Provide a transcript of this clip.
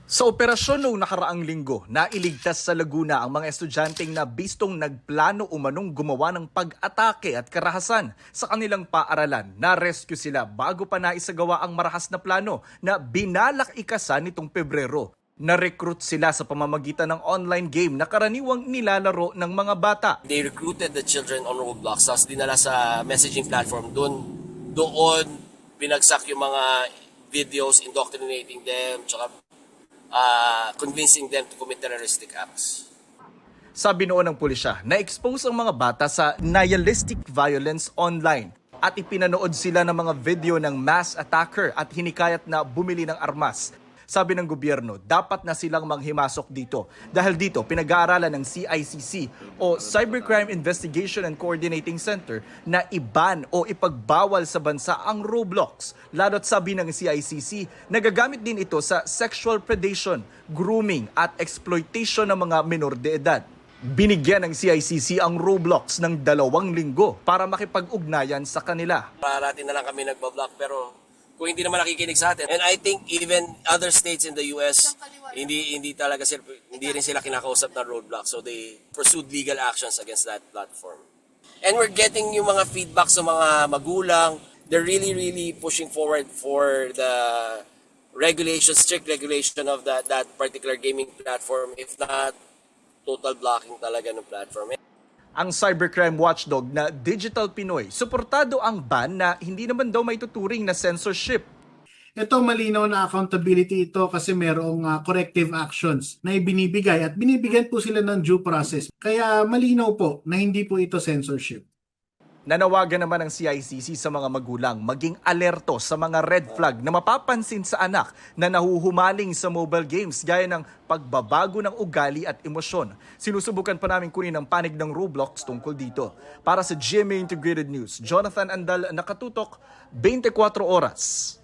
Sa operasyon noong nakaraang linggo, nailigtas sa Laguna ang mga estudyanteng na bistong nagplano umanong gumawa ng pag-atake at karahasan sa kanilang paaralan. Na-rescue sila bago pa naisagawa ang marahas na plano na binalak ikasan nitong Pebrero. Na-recruit sila sa pamamagitan ng online game na karaniwang nilalaro ng mga bata. They recruited the children on Roblox, tapos dinala sa messaging platform. Doon binagsak yung mga videos, indoctrinating them, tsaka convincing them to commit terroristic acts. Sabi noon ng pulisya, na-expose ang mga bata sa nihilistic violence online at ipinanood sila ng mga video ng mass attacker at hinikayat na bumili ng armas. Sabi ng gobyerno, dapat na silang manghimasok dito dahil dito pinag-aaralan ng CICC o Cybercrime Investigation and Coordinating Center na iban o ipagbawal sa bansa ang Roblox. Lalo't sabi ng CICC, nagagamit din ito sa sexual predation, grooming at exploitation ng mga minor de edad. Binigyan ng CICC ang Roblox ng 2 linggo para makipag-ugnayan sa kanila. Parating na lang kami nagbablock pero kung hindi naman nakikinig sa atin. And I think even other states in the US, hindi rin sila kinakausap ng Roadblock. So they pursued legal actions against that platform. And we're getting yung mga feedback sa mga magulang. They're really pushing forward for the regulation, strict regulation of that particular gaming platform. If not, total blocking talaga ng platform. Ang cybercrime watchdog na Digital Pinoy, suportado ang ban na hindi naman daw may tuturing na censorship. Ito malinaw na accountability ito kasi merong corrective actions na ibinibigay at binibigyan po sila ng due process. Kaya malinaw po na hindi po ito censorship. Nanawagan naman ng CICC sa mga magulang maging alerto sa mga red flag na mapapansin sa anak na nahuhumaling sa mobile games gaya ng pagbabago ng ugali at emosyon. Sinusubukan pa namin kunin ang panig ng Roblox tungkol dito. Para sa GMA Integrated News, Jonathan Andal, nakatutok, 24 oras.